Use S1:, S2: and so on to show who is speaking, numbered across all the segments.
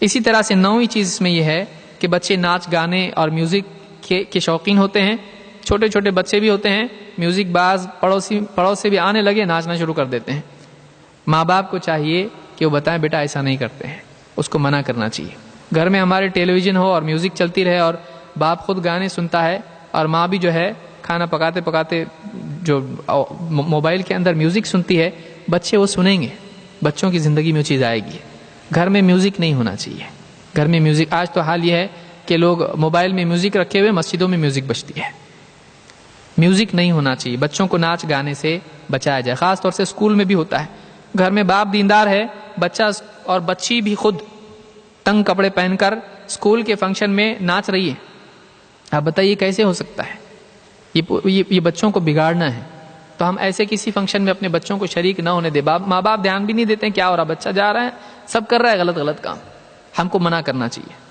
S1: اسی طرح سے 9ویں چیز اس میں یہ ہے کہ بچے ناچ گانے اور میوزک کے شوقین ہوتے ہیں. چھوٹے چھوٹے بچے بھی ہوتے ہیں، میوزک باز پڑوس سے بھی آنے لگے ناچنا شروع کر دیتے ہیں. ماں باپ کو چاہیے کہ وہ بتائیں بیٹا ایسا نہیں کرتے ہیں، اس کو منع کرنا چاہیے. گھر میں ہمارے ٹیلی ویژن ہو اور میوزک چلتی رہے اور باپ خود گانے سنتا ہے اور ماں بھی جو ہے کھانا پکاتے پکاتے جو موبائل کے اندر میوزک سنتی ہے، بچے وہ سنیں گے، بچوں کی زندگی میں وہ چیز آئے گی. گھر میں میوزک نہیں ہونا چاہیے. گھر میں میوزک، آج تو حال یہ ہے کہ لوگ موبائل میں میوزک رکھے ہوئے مسجدوں میں میوزک بجتی ہے. میوزک نہیں ہونا چاہیے. بچوں کو ناچ گانے سے بچایا جائے. خاص طور سے اسکول میں بھی ہوتا ہے. گھر میں باپ دیندار ہے، بچہ اور بچی بھی خود تنگ کپڑے پہن کر اسکول کے فنکشن میں ناچ رہی ہے. آپ بتائیے کیسے ہو سکتا ہے؟ یہ بچوں کو بگاڑنا ہے. تو ہم ایسے کسی فنکشن میں اپنے بچوں کو شریک نہ ہونے دے. ماں باپ دھیان بھی نہیں دیتے ہیں کیا ہو رہا، بچہ جا رہا ہے، سب کر رہا ہے غلط کام. ہم کو منع کرنا چاہیے.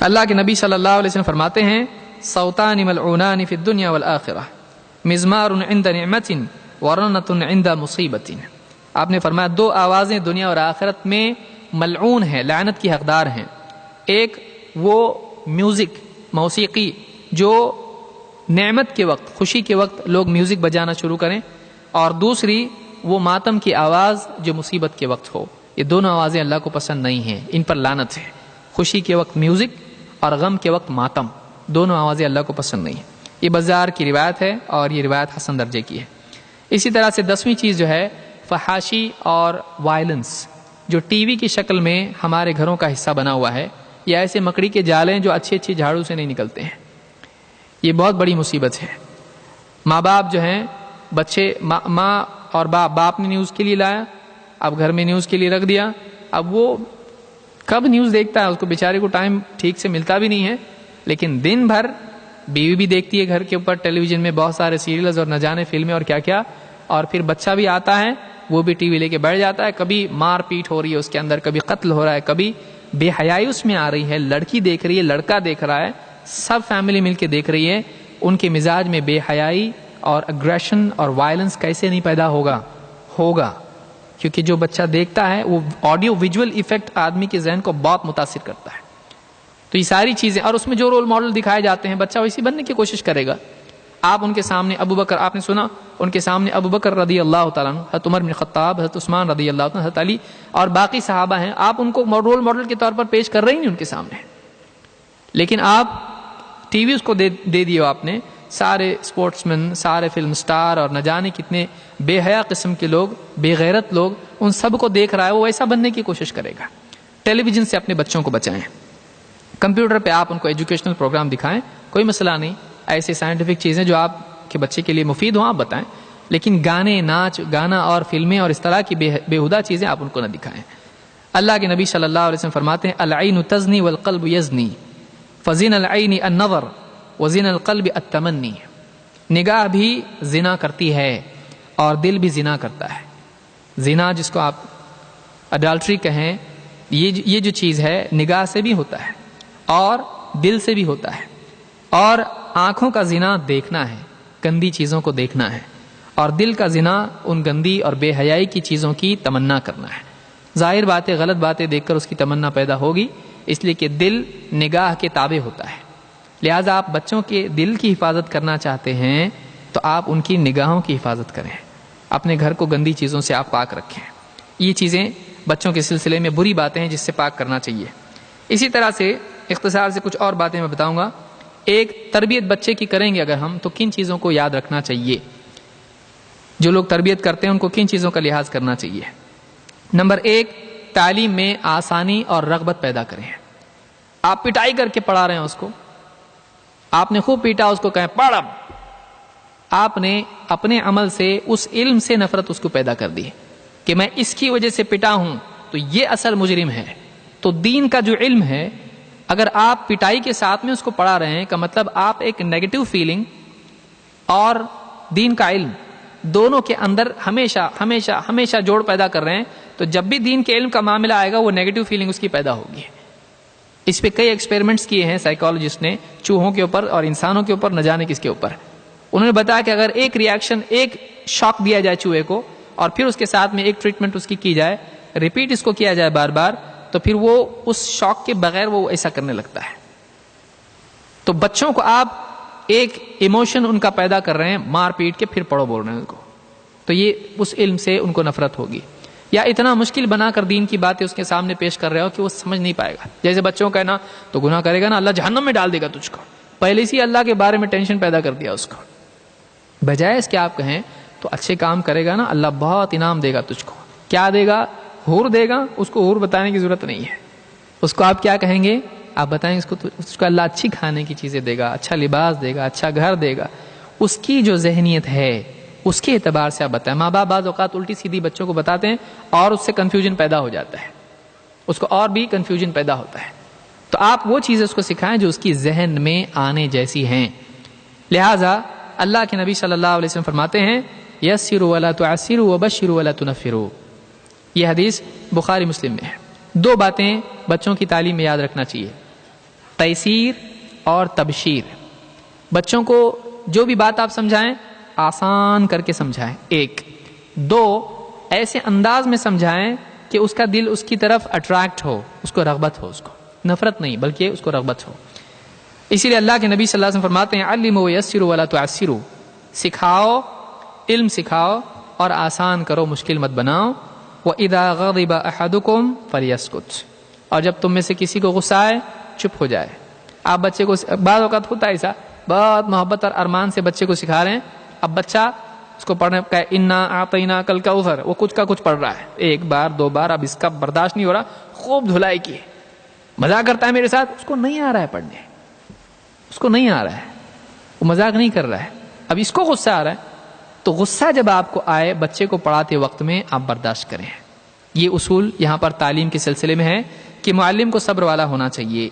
S1: اللہ کے نبی صلی اللہ علیہ وسلم فرماتے ہیں صوتان ملعونان فی الدنیا والآخرہ مزمار عند نعمت ورنۃ عند مصیبت. آپ نے فرمایا 2 آوازیں دنیا اور آخرت میں ملعون ہیں، لعنت کی حقدار ہیں. ایک وہ میوزک، موسیقی جو نعمت کے وقت، خوشی کے وقت لوگ میوزک بجانا شروع کریں، اور دوسری وہ ماتم کی آواز جو مصیبت کے وقت ہو. یہ دونوں آوازیں اللہ کو پسند نہیں ہیں، ان پر لعنت ہے. خوشی کے وقت میوزک اور غم کے وقت ماتم، دونوں آوازیں اللہ کو پسند نہیں ہیں. یہ بازار کی روایت ہے اور یہ روایت حسن درجے کی ہے. اسی طرح سے 10ویں چیز جو ہے فحاشی اور وائلنس، جو ٹی وی کی شکل میں ہمارے گھروں کا حصہ بنا ہوا ہے. یہ ایسے مکڑی کے جالیں جو اچھی جھاڑو سے نہیں نکلتے ہیں. یہ بہت بڑی مصیبت ہے. ماں باپ جو ہیں، بچے ماں اور باپ نے نیوز کے لیے لایا، اب گھر میں نیوز کے لیے رکھ دیا. اب وہ کب نیوز دیکھتا ہے، اس کو بیچارے کو ٹائم ٹھیک سے ملتا بھی نہیں ہے. لیکن دن بھر بیوی بھی دیکھتی ہے گھر کے اوپر ٹیلی ویژن میں بہت سارے سیریلز اور نہ جانے فلمیں اور کیا، اور پھر بچہ بھی آتا ہے وہ بھی ٹی وی لے کے بیٹھ جاتا ہے. کبھی مار پیٹ ہو رہی ہے اس کے اندر، کبھی قتل ہو رہا ہے، کبھی بے حیائی اس میں آ رہی ہے. لڑکی دیکھ رہی ہے، لڑکا دیکھ رہا ہے، سب فیملی مل کے دیکھ رہی ہے. ان کے مزاج میں بے حیائی اور اگریشن اور وائلنس کیسے نہیں پیدا ہوگا کیونکہ جو بچہ دیکھتا ہے وہ آڈیو ویژول ایفیکٹ آدمی کے ذہن کو بہت متاثر کرتا ہے. تو یہ ساری چیزیں، اور اس میں جو رول ماڈل دکھائے جاتے ہیں بچہ ویسی بننے کی کوشش کرے گا. آپ ان کے سامنے ابو بکر، آپ نے سنا ان کے سامنے ابو بکر رضی اللہ تعالیٰ عنہ، حضرت عمر بن خطاب، حضرت عثمان رضی اللہ عنہ، حضرت علی اور باقی صحابہ ہیں، آپ ان کو رول ماڈل کے طور پر پیش کر رہے نہیں ان کے سامنے. لیکن آپ ٹی وی اس کو دے دیو. آپ نے سارے اسپورٹس مین، سارے فلم سٹار اور نہ جانے کتنے بے حیا قسم کے لوگ، بے غیرت لوگ، ان سب کو دیکھ رہا ہے، وہ ویسا بننے کی کوشش کرے گا. ٹیلی ویژن سے اپنے بچوں کو بچائیں. کمپیوٹر پہ آپ ان کو ایجوکیشنل پروگرام دکھائیں، کوئی مسئلہ نہیں. ایسے سائنٹیفک چیزیں جو آپ کے بچے کے لیے مفید ہوں آپ بتائیں. لیکن گانا اور فلمیں اور اس طرح کی بےہودہ چیزیں آپ ان کو نہ دکھائیں. اللہ کے نبی صلی اللہ علیہ وسلم فرماتے ہیں العین تزنی والقلب یزنی فزن العین النظر وزن القلب التمنی. نگاہ بھی زنا کرتی ہے اور دل بھی زنا کرتا ہے. زنا جس کو آپ اڈالٹری کہیں، یہ جو چیز ہے نگاہ سے بھی ہوتا ہے اور دل سے بھی ہوتا ہے. اور آنکھوں کا زنا دیکھنا ہے، گندی چیزوں کو دیکھنا ہے، اور دل کا زنا ان گندی اور بے حیائی کی چیزوں کی تمنا کرنا ہے. ظاہر باتیں، غلط باتیں دیکھ کر اس کی تمنا پیدا ہوگی، اس لیے کہ دل نگاہ کے تابع ہوتا ہے. لہٰذا آپ بچوں کے دل کی حفاظت کرنا چاہتے ہیں تو آپ ان کی نگاہوں کی حفاظت کریں. اپنے گھر کو گندی چیزوں سے آپ پاک رکھیں. یہ چیزیں بچوں کے سلسلے میں بری باتیں ہیں جس سے پاک کرنا چاہیے. اسی طرح سے اختصار سے کچھ اور باتیں میں بتاؤں گا. ایک تربیت بچے کی کریں گے اگر ہم، تو کن چیزوں کو یاد رکھنا چاہیے؟ جو لوگ تربیت کرتے ہیں ان کو کن چیزوں کا لحاظ کرنا چاہیے؟ نمبر 1، تعلیم میں آسانی اور رغبت پیدا کریں. آپ پٹائی کر کے پڑھا رہے ہیں اس کو، آپ نے خوب پیٹا اس کو، کہیں پڑھ. اب آپ نے اپنے عمل سے اس علم سے نفرت اس کو پیدا کر دی کہ میں اس کی وجہ سے پٹا ہوں تو یہ اصل مجرم ہے. تو دین کا جو علم ہے، اگر آپ پٹائی کے ساتھ میں اس کو پڑھا رہے ہیں کا مطلب آپ ایک نیگیٹو فیلنگ اور دین کا علم دونوں کے اندر ہمیشہ ہمیشہ ہمیشہ جوڑ پیدا کر رہے ہیں. تو جب بھی دین کے علم کا معاملہ آئے گا وہ نیگیٹو فیلنگ اس کی پیدا ہوگی. اس پہ کئی ایکسپیریمنٹس کیے ہیں سائیکالوجسٹ نے، چوہوں کے اوپر اور انسانوں کے اوپر، نہ جانے کس کے اوپر. انہوں نے بتایا کہ اگر ایک ریاکشن، ایک شاک دیا جائے چوہے کو اور پھر اس کے ساتھ میں ایک ٹریٹمنٹ اس کی جائے ریپیٹ اس کو کیا جائے بار بار تو پھر وہ اس شوق کے بغیر وہ ایسا کرنے لگتا ہے. تو بچوں کو آپ ایک ایموشن ان کا پیدا کر رہے ہیں مار پیٹ کے پھر پڑھو بول رہے ہیں ان کو, تو یہ اس علم سے ان کو نفرت ہوگی. یا اتنا مشکل بنا کر دین کی باتیں اس کے سامنے پیش کر رہے ہو کہ وہ سمجھ نہیں پائے گا. جیسے بچوں کا کہنا تو گناہ کرے گا نا اللہ جہنم میں ڈال دے گا تجھ کو, پہلے سے اللہ کے بارے میں ٹینشن پیدا کر دیا اس کو. بجائے اس کے آپ کہیں تو اچھے کام کرے گا نا اللہ بہت انعام دے گا تجھ کو. کیا دے گا؟ حور دے گا. اس کو حور بتانے کی ضرورت نہیں ہے. اس کو آپ کیا کہیں گے؟ آپ بتائیں اس کو اللہ اچھی کھانے کی چیزیں دے گا, اچھا لباس دے گا, اچھا گھر دے گا. اس کی جو ذہنیت ہے اس کے اعتبار سے آپ بتائیں. ماں باپ بعض اوقات الٹی سیدھی بچوں کو بتاتے ہیں اور اس سے کنفیوژن پیدا ہو جاتا ہے, اس کو اور بھی کنفیوژن پیدا ہوتا ہے. تو آپ وہ چیزیں اس کو سکھائیں جو اس کی ذہن میں آنے جیسی ہیں. لہٰذا اللہ کے نبی صلی اللہ علیہ وسلم فرماتے ہیں یسروا ولا تعسروا وبشروا ولا تنفروا. یہ حدیث بخاری مسلم میں ہے. دو باتیں بچوں کی تعلیم میں یاد رکھنا چاہیے, تیسیر اور تبشیر. بچوں کو جو بھی بات آپ سمجھائیں آسان کر کے سمجھائیں. ایک. دو, ایسے انداز میں سمجھائیں کہ اس کا دل اس کی طرف اٹریکٹ ہو, اس کو رغبت ہو, اس کو نفرت نہیں بلکہ اس کو رغبت ہو. اسی لیے اللہ کے نبی صلی اللہ علیہ وسلم فرماتے ہیں علموا ویسروا ولا تعسروا. سکھاؤ, علم سکھاؤ اور آسان کرو, مشکل مت بناؤ. وَإِذَا غَضِبَ أَحَدُكُمْ فَلْيَسْكُتْ. اور جب تم میں سے کسی کو غصہ آئے چپ ہو جائے. آپ بچے کو بعض اوقات ہوتا ہے ایسا, بہت محبت اور ارمان سے بچے کو سکھا رہے ہیں, اب بچہ اس کو پڑھنے کا انا اعطیناک الکوثر, وہ کچھ کا کچھ پڑھ رہا ہے, ایک بار دو بار, اب اس کا برداشت نہیں ہو رہا, خوب دھلائی کی, مذاق کرتا ہے میرے ساتھ, اس کو نہیں آ رہا ہے پڑھنے, اس کو نہیں آ رہا ہے, وہ مذاق نہیں کر رہا ہے, اب اس کو غصہ آ رہا ہے. تو غصہ جب آپ کو آئے بچے کو پڑھاتے وقت میں آپ برداشت کریں. یہ اصول یہاں پر تعلیم کے سلسلے میں ہے کہ معلم کو صبر والا ہونا چاہیے.